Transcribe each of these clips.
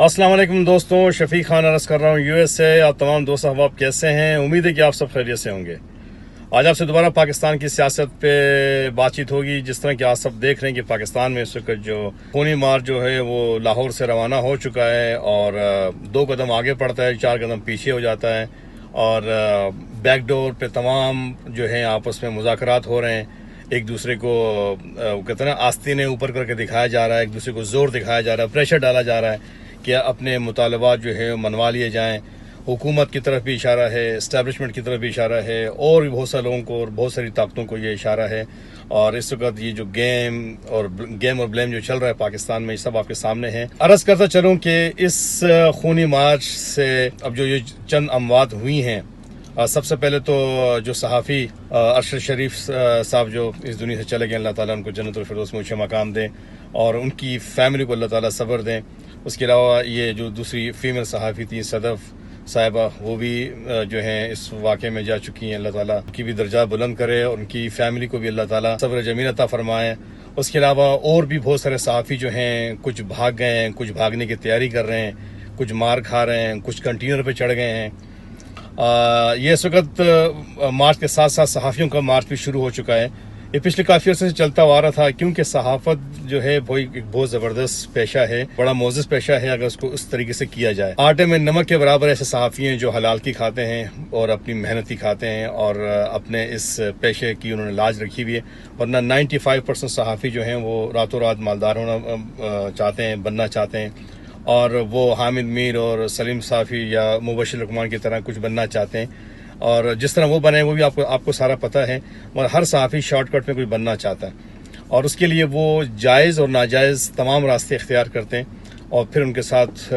السلام علیکم دوستوں، شفیق خان عرض کر رہا ہوں یو ایس سے۔ آپ تمام دوست احباب کیسے ہیں؟ امید ہے کہ آپ سب خیریت سے ہوں گے۔ آج آپ سے دوبارہ پاکستان کی سیاست پہ بات چیت ہوگی۔ جس طرح کہ آپ سب دیکھ رہے ہیں کہ پاکستان میں اس وقت جو خونی مارچ جو ہے وہ لاہور سے روانہ ہو چکا ہے، اور 2 قدم آگے پڑتا ہے، 4 قدم پیچھے ہو جاتا ہے، اور بیک ڈور پہ تمام جو ہے آپس میں مذاکرات ہو رہے ہیں۔ ایک دوسرے کو کہتے ہیں نا آستینیں اوپر کر کے دکھایا جا رہا ہے، ایک دوسرے کو زور دکھایا جا رہا ہے، پریشر ڈالا جا رہا ہے کہ اپنے مطالبات جو ہے منوا لیے جائیں۔ حکومت کی طرف بھی اشارہ ہے، اسٹیبلشمنٹ کی طرف بھی اشارہ ہے، اور بھی بہت سارے لوگوں کو اور بہت ساری طاقتوں کو یہ اشارہ ہے۔ اور اس وقت یہ جو گیم اور بلیم جو چل رہا ہے پاکستان میں، یہ سب آپ کے سامنے ہے۔ عرض کرتا چلوں کہ اس خونی مارچ سے اب جو یہ چند اموات ہوئی ہیں، سب سے پہلے تو جو صحافی ارشد شریف صاحب جو اس دنیا سے چلے گئے، اللہ تعالیٰ ان کو جنت الفردوس میں اونچا مقام دیں، اور ان کی فیملی کو اللہ تعالیٰ صبر دیں۔ اس کے علاوہ یہ جو دوسری فیمیل صحافی تھی صدف صاحبہ، وہ بھی جو ہیں اس واقعے میں جا چکی ہیں۔ اللہ تعالیٰ ان کی بھی درجات بلند کرے، اور ان کی فیملی کو بھی اللہ تعالیٰ صبر جمیل عطا فرمائے۔ اس کے علاوہ اور بھی بہت سارے صحافی جو ہیں، کچھ بھاگ گئے ہیں، کچھ بھاگنے کی تیاری کر رہے ہیں، کچھ مار کھا رہے ہیں، کچھ کنٹینر پہ چڑھ گئے ہیں۔ یہ اس وقت مارچ کے ساتھ ساتھ صحافیوں کا مارچ بھی شروع ہو چکا ہے۔ یہ پچھلے کافی عرصے سے چلتا ہوا رہا تھا، کیونکہ صحافت جو ہے وہ ایک بہت زبردست پیشہ ہے، بڑا معزز پیشہ ہے اگر اس کو اس طریقے سے کیا جائے۔ آٹے میں نمک کے برابر ایسے صحافی ہیں جو حلال کی کھاتے ہیں اور اپنی محنت کی کھاتے ہیں، اور اپنے اس پیشے کی انہوں نے لاج رکھی ہوئی ہے۔ ورنہ 95% صحافی جو ہیں وہ راتوں رات مالدار ہونا چاہتے ہیں، بننا چاہتے ہیں، اور وہ حامد میر اور سلیم صافی یا مبشر لقمان کی طرح کچھ بننا چاہتے ہیں، اور جس طرح وہ بنے وہ بھی آپ کو سارا پتہ ہے۔ اور ہر صحافی شارٹ کٹ میں کچھ بننا چاہتا ہے، اور اس کے لیے وہ جائز اور ناجائز تمام راستے اختیار کرتے ہیں، اور پھر ان کے ساتھ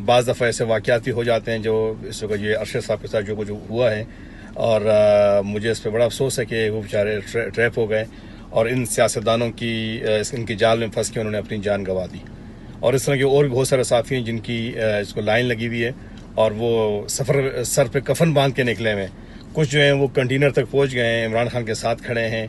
بعض دفعہ ایسے واقعاتی ہو جاتے ہیں جو اس وقت یہ ارشد صاحب کے ساتھ جو کچھ ہوا ہے، اور مجھے اس پہ بڑا افسوس ہے کہ وہ بیچارے ٹریپ ہو گئے، اور ان سیاستدانوں کی ان کی جال میں پھنس کے انہوں نے اپنی جان گنوا دی۔ اور اس طرح کے اور بھی بہت سارے صحافی ہیں جن کی اس کو لائن لگی ہوئی ہے، اور وہ سر پہ کفن باندھ کے نکلے ہوئے ہیں۔ کچھ جو ہیں وہ کنٹینر تک پہنچ گئے ہیں، عمران خان کے ساتھ کھڑے ہیں۔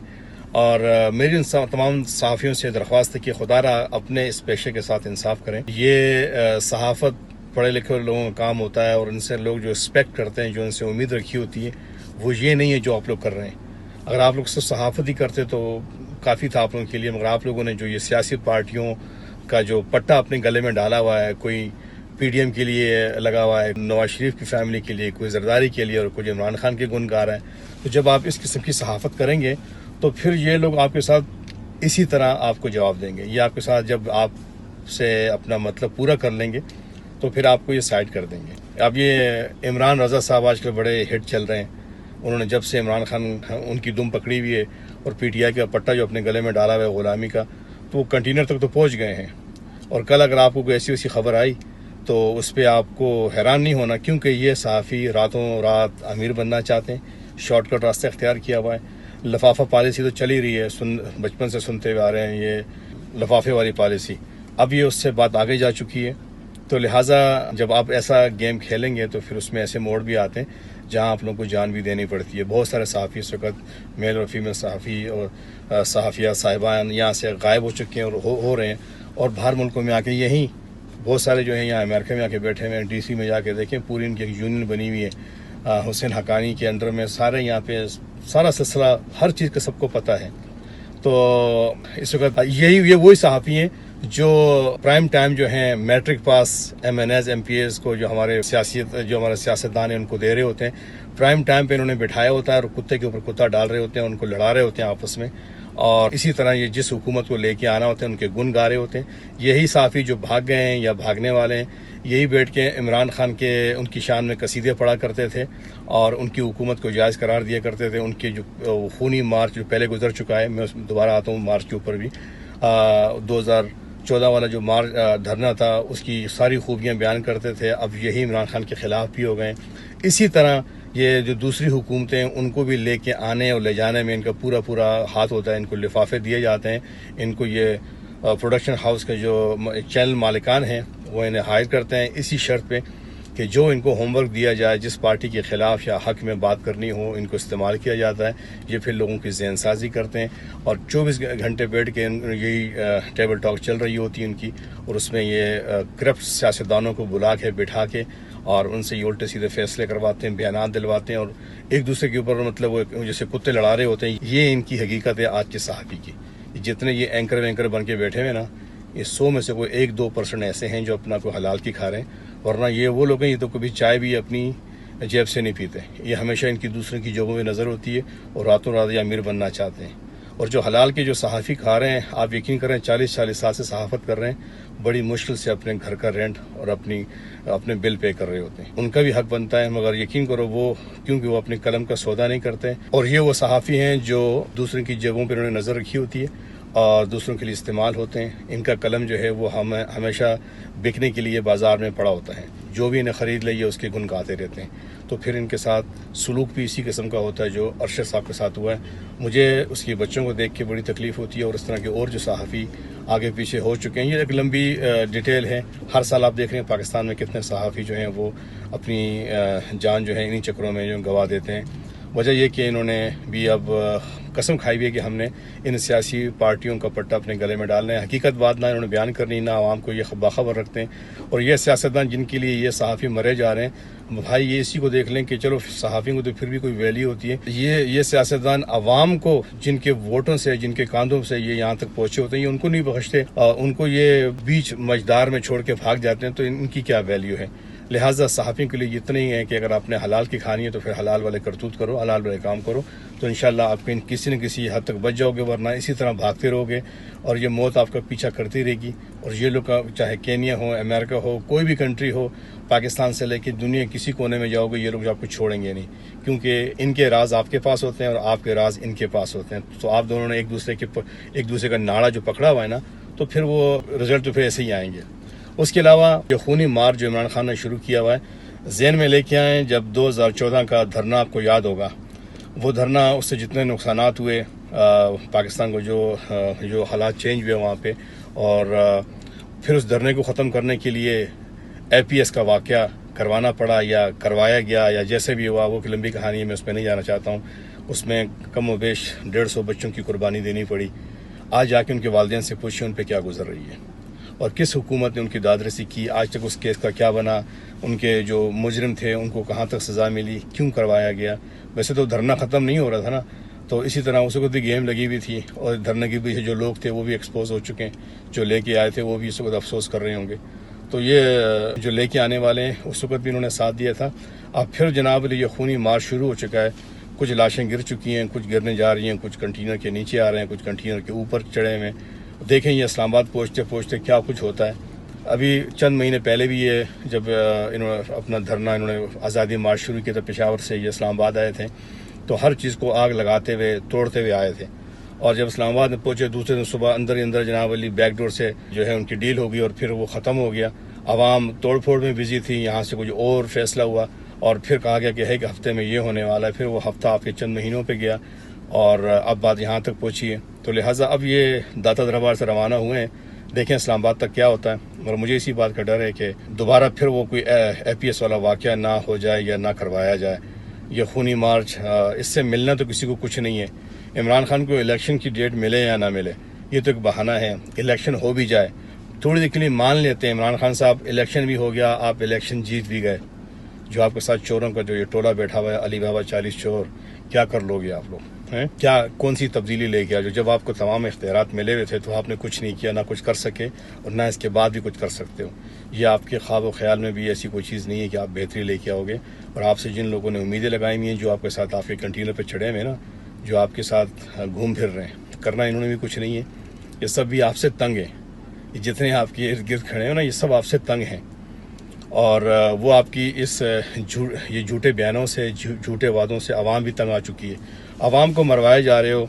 اور میری ان تمام صحافیوں سے درخواست ہے کہ خدا را اپنے اس پیشے کے ساتھ انصاف کریں۔ یہ صحافت پڑھے لکھے لوگوں کا کام ہوتا ہے، اور ان سے لوگ جو ایکسپیکٹ کرتے ہیں، جو ان سے امید رکھی ہوتی ہے، وہ یہ نہیں ہے جو آپ لوگ کر رہے ہیں۔ اگر آپ لوگ صرف صحافت ہی کرتے تو کافی تھا آپ لوگوں کے لیے، مگر آپ لوگوں نے جو یہ سیاسی پارٹیوں کا جو پٹا اپنے گلے میں ڈالا ہوا ہے، کوئی پی ڈی ایم کے لیے لگا ہوا ہے، نواز شریف کی فیملی کے لیے، کوئی زرداری کے لیے، اور کوئی عمران خان کے گن گا رہا ہے، تو جب آپ اس قسم کی صحافت کریں گے تو پھر یہ لوگ آپ کے ساتھ اسی طرح آپ کو جواب دیں گے۔ یہ آپ کے ساتھ جب آپ سے اپنا مطلب پورا کر لیں گے تو پھر آپ کو یہ سائڈ کر دیں گے۔ اب یہ عمران رضا صاحب آج کل بڑے ہٹ چل رہے ہیں۔ انہوں نے جب سے عمران خان ان کی دم پکڑی ہوئی ہے، اور پی ٹی آئی کا پٹا جو اپنے گلے میں ڈالا ہوا ہے غلامی کا، تو وہ کنٹینر تک تو پہنچ گئے ہیں۔ اور کل اگر آپ کو کوئی ایسی خبر آئی تو اس پہ آپ کو حیران نہیں ہونا، کیونکہ یہ صحافی راتوں رات امیر بننا چاہتے ہیں، شارٹ کٹ راستہ اختیار کیا ہوا ہے۔ لفافہ پالیسی تو چل ہی رہی ہے، بچپن سے سنتے ہوئے آ رہے ہیں یہ لفافے والی پالیسی، اب یہ اس سے بات آگے جا چکی ہے۔ تو لہٰذا جب آپ ایسا گیم کھیلیں گے تو پھر اس میں ایسے موڑ بھی آتے ہیں جہاں آپ لوگوں کو جان بھی دینی پڑتی ہے۔ بہت سارے صحافی اس وقت میل اور فیمیل صحافی اور صحافیہ صاحبان یہاں سے غائب ہو چکے ہیں اور ہو رہے ہیں، اور باہر ملکوں میں آ کے یہیں بہت سارے جو ہیں یہاں امریکہ میں آ کے بیٹھے ہوئے ہیں۔ ڈی سی میں جا کے دیکھیں، پوری ان کی ایک یونین بنی ہوئی ہے حسین حقانی کے انڈر میں، سارے یہاں پہ سارا سلسلہ ہر چیز کا سب کو پتہ ہے۔ تو اس وقت یہ وہی صحافی ہیں جو پرائم ٹائم جو ہیں matric pass M N As M P As کو جو ہمارے سیاستدان ہیں ان کو دے رہے ہوتے ہیں، پرائم ٹائم پہ انہوں نے بٹھایا ہوتا ہے، اور کتے کے اوپر کتا ڈال رہے ہوتے ہیں، ان کو لڑا رہے ہوتے ہیں آپس میں، اور اسی طرح یہ جس حکومت کو لے کے آنا ہوتا ہے ان کے گن گا رہے ہوتے ہیں۔ یہی صحافی جو بھاگ گئے ہیں یا بھاگنے والے ہیں، یہی بیٹھ کے عمران خان کے ان کی شان میں قصیدے پڑھا کرتے تھے، اور ان کی حکومت کو جائز قرار دیا کرتے تھے۔ ان کے جو خونی مارچ جو پہلے گزر چکا ہے، میں دوبارہ آتا ہوں مارچ کے اوپر بھی، 2014 والا جو مارچ دھرنا تھا اس کی ساری خوبیاں بیان کرتے تھے، اب یہی عمران خان کے خلاف بھی ہو گئے۔ اسی طرح یہ جو دوسری حکومتیں ان کو بھی لے کے آنے اور لے جانے میں ان کا پورا ہاتھ ہوتا ہے، ان کو لفافے دیے جاتے ہیں، ان کو یہ پروڈکشن ہاؤس کے جو چینل مالکان ہیں وہ انہیں ہائر کرتے ہیں اسی شرط پہ کہ جو ان کو ہوم ورک دیا جائے، جس پارٹی کے خلاف یا حق میں بات کرنی ہو، ان کو استعمال کیا جاتا ہے. یہ پھر لوگوں کی ذہن سازی کرتے ہیں اور 24 گھنٹے بیٹھ کے یہی ٹیبل ٹاک چل رہی ہوتی ہے ان کی، اور اس میں یہ کرپٹ سیاستدانوں کو بلا کے بٹھا کے اور ان سے یہ الٹے سیدھے فیصلے کرواتے ہیں، بیانات دلواتے ہیں، اور ایک دوسرے کے اوپر مطلب وہ جیسے کتے لڑا رہے ہوتے ہیں. یہ ان کی حقیقت ہے آج کے صحافی کی. جتنے یہ اینکر بن کے بیٹھے ہوئے نا، یہ 100 میں سے کوئی 1-2% ایسے ہیں جو اپنا کوئی حلال کی کھا رہے ہیں، ورنہ یہ وہ لوگ ہیں یہ تو کبھی چائے بھی اپنی جیب سے نہیں پیتے. یہ ہمیشہ ان کی دوسروں کی جوبوں میں نظر ہوتی ہے اور راتوں رات یہ امیر بننا چاہتے ہیں. اور جو حلال کے جو صحافی کھا رہے ہیں، آپ یقین کریں 40 سال سے صحافت کر رہے ہیں، بڑی مشکل سے اپنے گھر کا رینٹ اور اپنے بل پے کر رہے ہوتے ہیں. ان کا بھی حق بنتا ہے، مگر یقین کرو وہ کیونکہ وہ اپنے قلم کا سودا نہیں کرتے. اور یہ وہ صحافی ہیں جو دوسروں کی جیبوں پہ انہوں نے نظر رکھی ہوتی ہے اور دوسروں کے لیے استعمال ہوتے ہیں. ان کا قلم جو ہے وہ ہمیشہ بکنے کے لیے بازار میں پڑا ہوتا ہے. جو بھی انہیں خرید لے یہ اس کے گن گاتے رہتے ہیں. تو پھر ان کے ساتھ سلوک بھی اسی قسم کا ہوتا ہے جو ارشد صاحب کے ساتھ ہوا ہے. مجھے اس کی بچوں کو دیکھ کے بڑی تکلیف ہوتی ہے، اور اس طرح کے اور جو صحافی آگے پیچھے ہو چکے ہیں. یہ ایک لمبی ڈیٹیل ہے. ہر سال آپ دیکھ رہے ہیں پاکستان میں کتنے صحافی جو ہیں وہ اپنی جان جو ہے انہی چکروں میں جو گنوا دیتے ہیں. وجہ یہ کہ انہوں نے بھی اب قسم کھائی ہوئی ہے کہ ہم نے ان سیاسی پارٹیوں کا پٹا اپنے گلے میں ڈالنا ہے. حقیقت بات نہ انہوں نے بیان کرنی، نہ عوام کو یہ باخبر رکھتے ہیں. اور یہ سیاستدان جن کے لیے یہ صحافی مرے جا رہے ہیں، بھائی یہ اسی کو دیکھ لیں کہ چلو صحافیوں کو تو پھر بھی کوئی ویلیو ہوتی ہے. یہ سیاستدان عوام کو جن کے ووٹوں سے، جن کے کاندھوں سے یہ یہاں تک پہنچے ہوتے ہیں، یہ ان کو نہیں بخشتے، ان کو یہ بیچ مجدار میں چھوڑ کے بھاگ جاتے ہیں. تو ان کی کیا ویلیو ہے؟ لہٰذا صحافیوں کے لیے اتنا ہی ہے کہ اگر آپ نے حلال کی کھانی ہے تو پھر حلال والے کرتوت کرو، حلال والے کام کرو، تو انشاءاللہ آپ کسی نہ کسی حد تک بچ جاؤ گے. ورنہ اسی طرح بھاگتے رہو گے اور یہ موت آپ کا پیچھا کرتی رہے گی. اور یہ لوگ چاہے کینیا ہو، امریکہ ہو، کوئی بھی کنٹری ہو، پاکستان سے لے کے دنیا کسی کونے میں جاؤ گے، یہ لوگ آپ کو چھوڑیں گے نہیں، کیونکہ ان کے راز آپ کے پاس ہوتے ہیں اور آپ کے راز ان کے پاس ہوتے ہیں. تو آپ دونوں نے ایک دوسرے کا ناڑا جو پکڑا ہوا ہے نا، تو پھر وہ رزلٹ تو پھر ایسے ہی آئیں گے. اس کے علاوہ جو خونی مار جو عمران خان نے شروع کیا ہوا ہے، ذہن میں لے کے آئیں جب 2014 کا دھرنا آپ کو یاد ہوگا. وہ دھرنا، اس سے جتنے نقصانات ہوئے پاکستان کو، جو حالات چینج ہوئے وہاں پہ، اور پھر اس دھرنے کو ختم کرنے کے لیے APS کا واقعہ کروانا پڑا یا کروایا گیا یا جیسے بھی ہوا، وہ ایک لمبی کہانی ہے، میں اس پہ نہیں جانا چاہتا ہوں. اس میں کم و بیش 150 بچوں کی قربانی دینی پڑی. آج جا کے ان کے والدین سے پوچھیں ان پہ کیا گزر رہی ہے اور کس حکومت نے ان کی دادرسی کی، آج تک اس کیس کا کیا بنا، ان کے جو مجرم تھے ان کو کہاں تک سزا ملی، کیوں کروایا گیا. ویسے تو دھرنا ختم نہیں ہو رہا تھا نا، تو اسی طرح اس وقت بھی گیم لگی ہوئی تھی اور دھرنے کے پیچھے جو لوگ تھے وہ بھی ایکسپوز ہو چکے ہیں. جو لے کے آئے تھے وہ بھی اس وقت افسوس کر رہے ہوں گے. تو یہ جو لے کے آنے والے ہیں اس وقت بھی انہوں نے ساتھ دیا تھا. اب پھر جناب یہ خونی مارچ شروع ہو چکا ہے. کچھ لاشیں گر چکی ہیں، کچھ گرنے جا رہی ہیں، کچھ کنٹینر کے نیچے آ رہے ہیں، کچھ کنٹینر کے اوپر چڑھے ہوئے ہیں. دیکھیں یہ اسلام آباد پہنچتے کیا کچھ ہوتا ہے. ابھی چند مہینے پہلے بھی یہ جب انہوں نے اپنا دھرنا، انہوں نے آزادی مارچ شروع کیا تھا، پشاور سے یہ اسلام آباد آئے تھے، تو ہر چیز کو آگ لگاتے ہوئے توڑتے ہوئے آئے تھے. اور جب اسلام آباد میں پہنچے دوسرے دن صبح اندر ہی اندر جناب علی بیک ڈور سے جو ہے ان کی ڈیل ہو گئی اور پھر وہ ختم ہو گیا. عوام توڑ پھوڑ میں بزی تھی، یہاں سے کچھ اور فیصلہ ہوا اور پھر کہا گیا کہ ہفتے میں یہ ہونے والا ہے. پھر وہ ہفتہ آپ کے چند مہینوں پہ گیا اور اب بات یہاں تک پہنچی ہے. تو لہٰذا اب یہ داتا دربار سے روانہ ہوئے ہیں. دیکھیں اسلام آباد تک کیا ہوتا ہے. اور مجھے اسی بات کا ڈر ہے کہ دوبارہ پھر وہ کوئی APS والا واقعہ نہ ہو جائے یا نہ کروایا جائے. یہ خونی مارچ، اس سے ملنا تو کسی کو کچھ نہیں ہے. عمران خان کو الیکشن کی ڈیٹ ملے یا نہ ملے یہ تو ایک بہانہ ہے. الیکشن ہو بھی جائے تھوڑی دیر کے لیے مان لیتے ہیں عمران خان صاحب الیکشن بھی ہو گیا، آپ الیکشن جیت بھی گئے. جو آپ کے ساتھ چوروں کا جو یہ ٹولہ بیٹھا ہوا ہے علی بابا 40 چور، کیا کر لو گے آپ لوگ؟ کیا کون سی تبدیلی لے کے جب آپ کو تمام اختیارات ملے ہوئے تھے تو آپ نے کچھ نہیں کیا، نہ کچھ کر سکے اور نہ اس کے بعد بھی کچھ کر سکتے ہو. یہ آپ کے خواب و خیال میں بھی ایسی کوئی چیز نہیں ہے کہ آپ بہتری لے کے آؤ گے. اور آپ سے جن لوگوں نے امیدیں لگائی ہوئی ہیں، جو آپ کے ساتھ آپ کے کنٹینر پہ چڑھے ہوئے نا، جو آپ کے ساتھ گھوم پھر رہے ہیں، کرنا انہوں نے بھی کچھ نہیں ہے. یہ سب بھی آپ سے تنگ ہیں. یہ جتنے آپ کے ارد گرد کھڑے ہیں نا، یہ سب آپ سے تنگ ہیں. اور وہ آپ کی یہ جھوٹے بیانوں سے، جھوٹے وعدوں سے عوام بھی تنگ آ چکی ہے. عوام کو مروائے جا رہے ہو.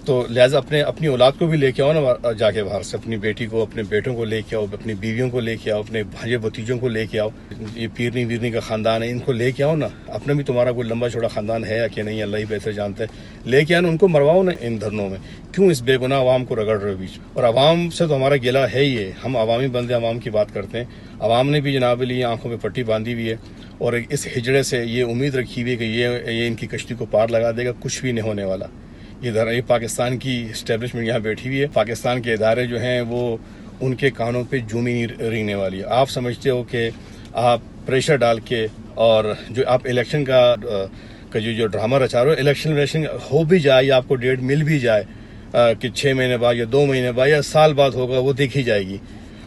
تو لہٰذا اپنی اولاد کو بھی لے کے آؤ نا جا کے باہر سے، اپنی بیٹی کو، اپنے بیٹوں کو لے کے آؤ، اپنی بیویوں کو لے کے آؤ، اپنے بھانجے بھتیجوں کو لے کے آؤ. یہ پیرنی ویرنی کا خاندان ہے، ان کو لے کے آؤ نا. اپنا بھی تمہارا کوئی لمبا چوڑا خاندان ہے یا کہ نہیں، اللہ ہی بہتر جانتے. لے کے آنا، ان کو مرواؤ نا ان دھرنوں میں. کیوں اس بے گناہ عوام کو رگڑ رہے ہو بیچ میں؟ اور عوام سے تو ہمارا گلہ ہے ہی ہے، ہم عوامی بندے عوام کی بات کرتے ہیں. عوام نے بھی جناب علی آنکھوں میں پٹی باندھی ہوئی ہے اور اس ہجڑے سے یہ امید رکھی ہوئی ہے کہ یہ ان کی کشتی کو پار لگا دے گا. کچھ بھی نہیں ہونے والا. یہ پاکستان کی اسٹیبلشمنٹ یہاں بیٹھی ہوئی ہے. پاکستان کے ادارے جو ہیں وہ ان کے کانوں پہ جومی نہیں رینگنے والی ہے. آپ سمجھتے ہو کہ آپ پریشر ڈال کے اور جو آپ الیکشن کا جو ڈرامہ رچا رہے ہو، الیکشن ہو بھی جائے یا آپ کو ڈیٹ مل بھی جائے کہ 6 مہینے بعد یا 2 مہینے بعد یا سال بعد ہوگا، وہ دیکھی جائے گی.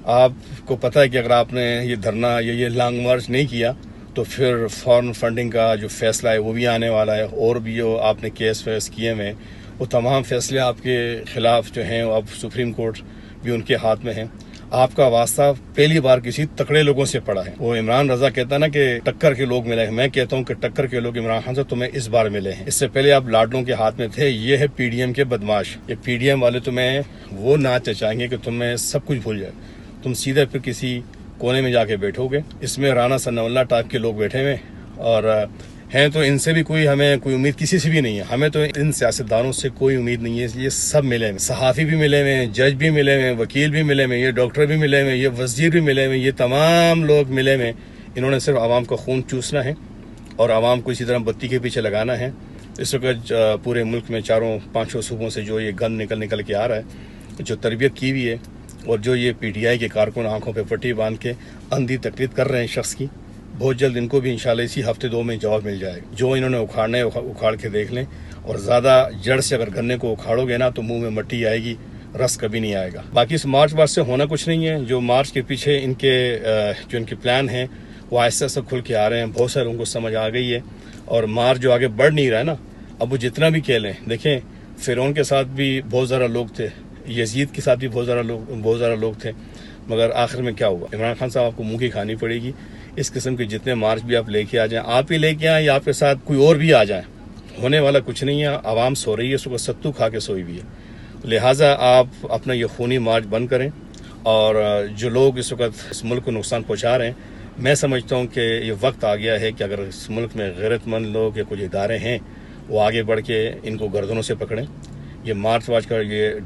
آپ کو پتہ ہے کہ اگر آپ نے یہ دھرنا یا یہ لانگ مارچ نہیں کیا تو پھر فارن فنڈنگ کا جو فیصلہ ہے وہ بھی آنے والا ہے. اور بھی جو آپ نے کیس ویس کیے ہوئے وہ تمام فیصلے آپ کے خلاف جو ہیں اب سپریم کورٹ بھی ان کے ہاتھ میں ہیں. آپ کا واسطہ پہلی بار کسی تکڑے لوگوں سے پڑا ہے. وہ عمران رضا کہتا ہے نا کہ ٹکر کے لوگ ملے ہیں. میں کہتا ہوں کہ ٹکر کے لوگ عمران خان سے تمہیں اس بار ملے ہیں. اس سے پہلے آپ لاڈلوں کے ہاتھ میں تھے. یہ ہے پی ڈی ایم کے بدماش. یہ پی ڈی ایم والے تمہیں وہ ناچ چاہیں گے کہ تمہیں سب کچھ بھول جائے. تم سیدھے پھر کسی کونے میں جا کے بیٹھو گے. اس میں رانا ثناء اللہ ٹائپ کے لوگ بیٹھے ہوئے اور ہیں. تو ان سے بھی ہمیں کوئی امید کسی سے بھی نہیں ہے. ہمیں تو ان سیاستدانوں سے کوئی امید نہیں ہے. یہ سب ملے ہوئے، صحافی بھی ملے ہوئے، جج بھی ملے ہوئے، وکیل بھی ملے ہوئے، یہ ڈاکٹر بھی ملے ہوئے، یہ وزیر بھی ملے ہوئے، یہ تمام لوگ ملے ہوئے. انہوں نے صرف عوام کا خون چوسنا ہے اور عوام کو اسی طرح بتی کے پیچھے لگانا ہے. اس وقت پورے ملک میں 4-5 صوبوں سے جو یہ گند نکل کے آ رہا ہے، جو تربیت کی ہوئی ہے اور جو یہ پی ٹی آئی کے کارکن آنکھوں پہ پٹی باندھ کے اندھی تقلید کر رہے ہیں شخص کی، بہت جلد ان کو بھی انشاءاللہ اسی ہفتے 2 میں جواب مل جائے گا. جو انہوں نے اکھاڑنا ہے اکھاڑ کے دیکھ لیں. اور زیادہ جڑ سے اگر گنے کو اکھاڑو گے نا تو منہ میں مٹی آئے گی، رس کبھی نہیں آئے گا. باقی اس مارچ وارچ سے ہونا کچھ نہیں ہے. جو مارچ کے پیچھے ان کے پلان ہیں وہ آہستہ آہستہ کھل کے آ رہے ہیں. بہت سارے لوگوں کو سمجھ آ گئی ہے. اور مارچ جو آگے بڑھ نہیں رہا ہے نا، اب وہ جتنا بھی کہہ لیں. دیکھیں فرعون کے ساتھ بھی بہت زیادہ لوگ تھے، یزید کے ساتھ بھی بہت زیادہ لوگ تھے، مگر آخر میں کیا ہوا؟ عمران خان صاحب آپ کو منہ کی کھانی پڑے گی. اس قسم کے جتنے مارچ بھی آپ لے کے آ جائیں، آپ ہی لے کے آئیں یا آپ کے ساتھ کوئی اور بھی آ جائیں، ہونے والا کچھ نہیں ہے. عوام سو رہی ہے، اس کو ستو کھا کے سوئی بھی ہے. لہٰذا آپ اپنا یہ خونی مارچ بند کریں. اور جو لوگ اس وقت اس ملک کو نقصان پہنچا رہے ہیں، میں سمجھتا ہوں کہ یہ وقت آ گیا ہے کہ اگر اس ملک میں غیرت مند لوگ یا کچھ ادارے ہیں وہ آگے بڑھ کے ان کو گردنوں سے پکڑیں. یہ مارچ واچ کا یہ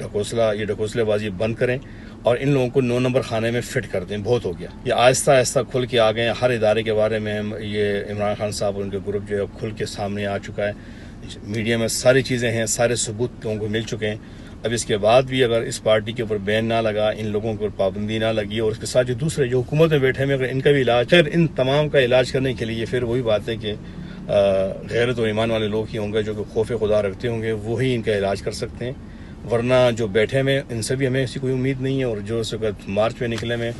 ڈھکوسلے بازی بند کریں اور ان لوگوں کو 9 نمبر خانے میں فٹ کر دیں. بہت ہو گیا. یہ آہستہ آہستہ کھل کے آ گئے ہیں. ہر ادارے کے بارے میں یہ عمران خان صاحب اور ان کے گروپ جو ہے کھل کے سامنے آ چکا ہے. میڈیا میں ساری چیزیں ہیں، سارے ثبوت لوگوں کو مل چکے ہیں. اب اس کے بعد بھی اگر اس پارٹی کے اوپر بین نہ لگا، ان لوگوں کے اوپر پابندی نہ لگی، اور اس کے ساتھ جو دوسرے جو حکومت میں بیٹھے ہیں اگر ان کا بھی علاج، خیر ان تمام کا علاج کرنے کے لیے پھر وہی بات ہے کہ غیرت و ایمان والے لوگ ہی ہوں گے جو کہ خوف خدا رکھتے ہوں گے، وہی ان کا علاج کر سکتے ہیں. ورنہ جو بیٹھے میں ان سے بھی ہمیں ایسی کوئی امید نہیں ہے. اور جو اس وقت مارچ میں نکلے میں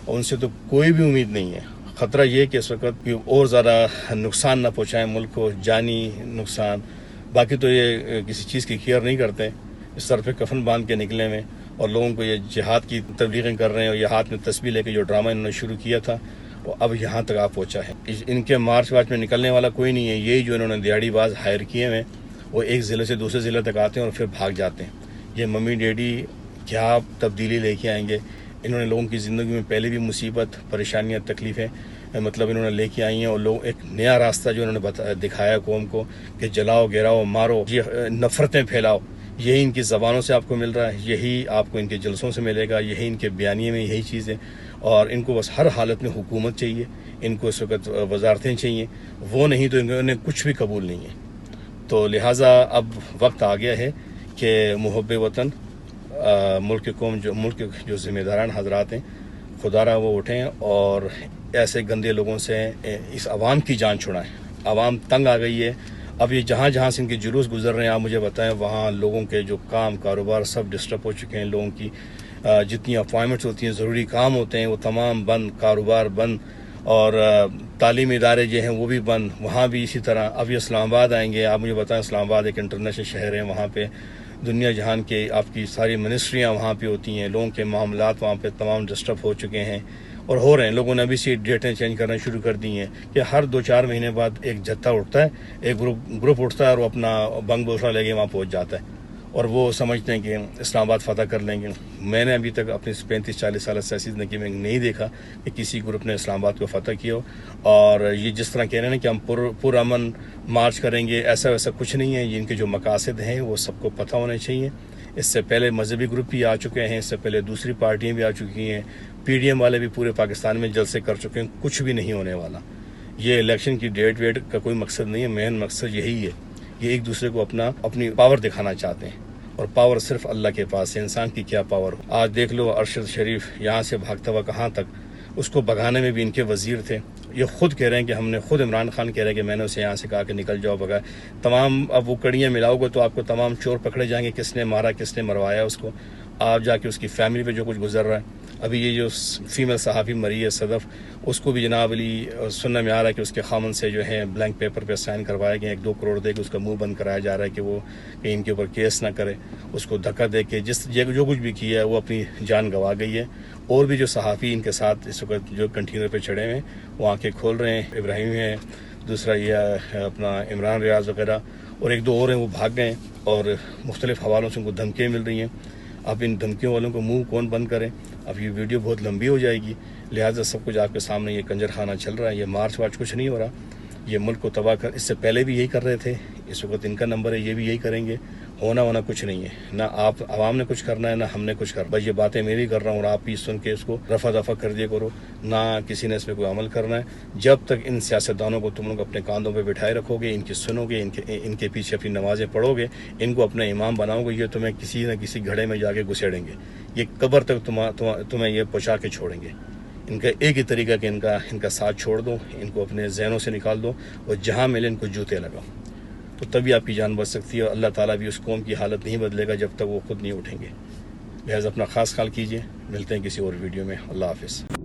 ان سے تو کوئی بھی امید نہیں ہے. خطرہ یہ کہ اس وقت اور زیادہ نقصان نہ پہنچائیں ملک کو، جانی نقصان. باقی تو یہ کسی چیز کی کیئر نہیں کرتے. اس سر پہ کفن باندھ کے نکلے میں اور لوگوں کو یہ جہاد کی تبلیغیں کر رہے ہیں، اور یہ ہاتھ میں تسبیح لے کے جو ڈرامہ انہوں نے شروع کیا تھا وہ اب یہاں تک آ پہنچا ہے. ان کے مارچ واچ میں نکلنے والا کوئی نہیں ہے. یہی جو انہوں نے دیہڑی باز ہائر کیے ہیں وہ ایک ضلع سے دوسرے ضلع تک آتے ہیں اور پھر بھاگ جاتے ہیں. یہ ممی ڈیڈی کیا تبدیلی لے کے آئیں گے؟ انہوں نے لوگوں کی زندگی میں پہلے بھی مصیبت، پریشانیاں، تکلیفیں انہوں نے لے کے آئی ہیں. اور لوگ ایک نیا راستہ جو انہوں نے دکھایا قوم کو کہ جلاؤ، گراؤ، مارو، نفرتیں پھیلاؤ. یہی ان کی زبانوں سے آپ کو مل رہا ہے، یہی آپ کو ان کے جلسوں سے ملے گا، یہی ان کے بیانیے میں یہی چیز ہے. اور ان کو بس ہر حالت میں حکومت چاہیے، ان کو اس وقت وزارتیں چاہیے. وہ نہیں تو انہیں کچھ بھی قبول نہیں ہے. تو لہٰذا اب وقت آ گیا ہے کہ محب وطن، ملک کے جو ذمہ داران حضرات ہیں، خدا را وہ اٹھیں اور ایسے گندے لوگوں سے اس عوام کی جان چھڑائیں. عوام تنگ آ گئی ہے. اب یہ جہاں سے ان کے جلوس گزر رہے ہیں، آپ مجھے بتائیں وہاں لوگوں کے جو کاروبار سب ڈسٹرب ہو چکے ہیں. لوگوں کی جتنی اپوائنٹمنٹس ہوتی ہیں، ضروری کام ہوتے ہیں، وہ تمام بند، کاروبار بند، اور تعلیمی ادارے جو ہیں وہ بھی بند. وہاں بھی اسی طرح. اب یہ اسلام آباد آئیں گے. آپ مجھے بتائیں اسلام آباد ایک انٹرنیشنل شہر ہے. وہاں پہ دنیا جہان کے آپ کی ساری منسٹریاں وہاں پہ ہوتی ہیں. لوگوں کے معاملات وہاں پہ تمام ڈسٹرب ہو چکے ہیں اور ہو رہے ہیں. لوگوں نے ابھی سے ڈیٹیں چینج کرنا شروع کر دی ہیں کہ ہر 2-4 مہینے بعد ایک جتھا اٹھتا ہے، ایک گروپ اٹھتا ہے اور وہ اپنا بنگ بوسہ لے کے وہاں پہنچ جاتا ہے. اور وہ سمجھتے ہیں کہ اسلام آباد فتح کر لیں گے. میں نے ابھی تک اپنی 35-40 سال سیاسی زندگی میں نہیں دیکھا کہ کسی گروپ نے اسلام آباد کو فتح کیا ہو. اور یہ جس طرح کہہ رہے ہیں کہ ہم پرامن مارچ کریں گے، ایسا ویسا کچھ نہیں ہے. ان کے جو مقاصد ہیں وہ سب کو پتہ ہونے چاہیے. اس سے پہلے مذہبی گروپ بھی آ چکے ہیں، اس سے پہلے دوسری پارٹیاں بھی آ چکی ہیں، PDM والے بھی پورے پاکستان میں جلسے کر چکے ہیں. کچھ بھی نہیں ہونے والا. یہ الیکشن کی ڈیٹ ویٹ کا کوئی مقصد نہیں ہے. مین مقصد یہی ہے، یہ ایک دوسرے کو اپنی پاور دکھانا چاہتے ہیں، اور پاور صرف اللہ کے پاس ہے. انسان کی کیا پاور ہو. آج دیکھ لو ارشد شریف یہاں سے بھاگتا ہوا کہاں تک. اس کو بھگانے میں بھی ان کے وزیر تھے. یہ خود کہہ رہے ہیں کہ ہم نے، خود عمران خان کہہ رہے ہیں کہ میں نے اسے یہاں سے کہا کہ نکل جاؤ، بھگا. تمام اب وہ کڑیاں ملاؤ گے تو آپ کو تمام چور پکڑے جائیں گے، کس نے مارا، کس نے مروایا اس کو. آپ جا کے اس کی فیملی پہ جو کچھ گزر رہا ہے. ابھی یہ جو فیمیل صحافی مری ہے صدف، اس کو بھی جناب علی سننے میں آ رہا ہے کہ اس کے خامن سے جو ہے بلینک پیپر پہ سائن کروائے گئے، 1-2 کروڑ دے کے اس کا منہ بند کرایا جا رہا ہے کہ وہ کہ ان کے اوپر کیس نہ کرے. اس کو دھکا دے کے جو کچھ بھی کیا ہے وہ اپنی جان گنوا گئی ہے. اور بھی جو صحافی ان کے ساتھ اس وقت جو کنٹینر پہ چڑھے ہوئے ہیں وہ آنکھیں کھول رہے ہیں. ابراہیم ہے، دوسرا یہ اپنا عمران ریاض وغیرہ، اور 1-2 اور ہیں وہ بھاگ گئے ہیں، اور مختلف حوالوں سے ان کو دھمکیاں مل رہی ہیں. اب ان دھمکیوں والوں کو منہ کون بند کرے. اب یہ ویڈیو بہت لمبی ہو جائے گی، لہٰذا سب کچھ آپ کے سامنے یہ کنجر خانہ چل رہا ہے. یہ مارچ وارچ کچھ نہیں ہو رہا. یہ ملک کو تباہ کر، اس سے پہلے بھی یہی کر رہے تھے، اس وقت ان کا نمبر ہے، یہ بھی یہی کریں گے. ہونا کچھ نہیں ہے. نہ آپ عوام نے کچھ کرنا ہے، نہ ہم نے کچھ کرنا. بس یہ باتیں میں بھی کر رہا ہوں اور آپ بھی سن کے اس کو رفع دفع کر دیا کرو. نہ کسی نے اس پہ کوئی عمل کرنا ہے. جب تک ان سیاستدانوں کو تم لوگ اپنے کاندھوں پہ بٹھائے رکھو گے، ان کی سنو گے، ان کے پیچھے اپنی نمازیں پڑھو گے، ان کو اپنا امام بناؤ گے، یہ تمہیں کسی نہ کسی گھڑے میں جا کے گھسیڑیں گے. یہ قبر تک تمہیں یہ پہنچا کے چھوڑیں گے. ان کا ایک ہی طریقہ کہ ان کا ساتھ چھوڑ دو، ان کو اپنے ذہنوں سے نکال دو، اور جہاں ملے ان کو جوتے لگاؤ. تو تبھی آپ کی جان بچ سکتی ہے. اور اللہ تعالیٰ بھی اس قوم کی حالت نہیں بدلے گا جب تک وہ خود نہیں اٹھیں گے. لہٰذا اپنا خاص خیال کیجیے. ملتے ہیں کسی اور ویڈیو میں. اللہ حافظ.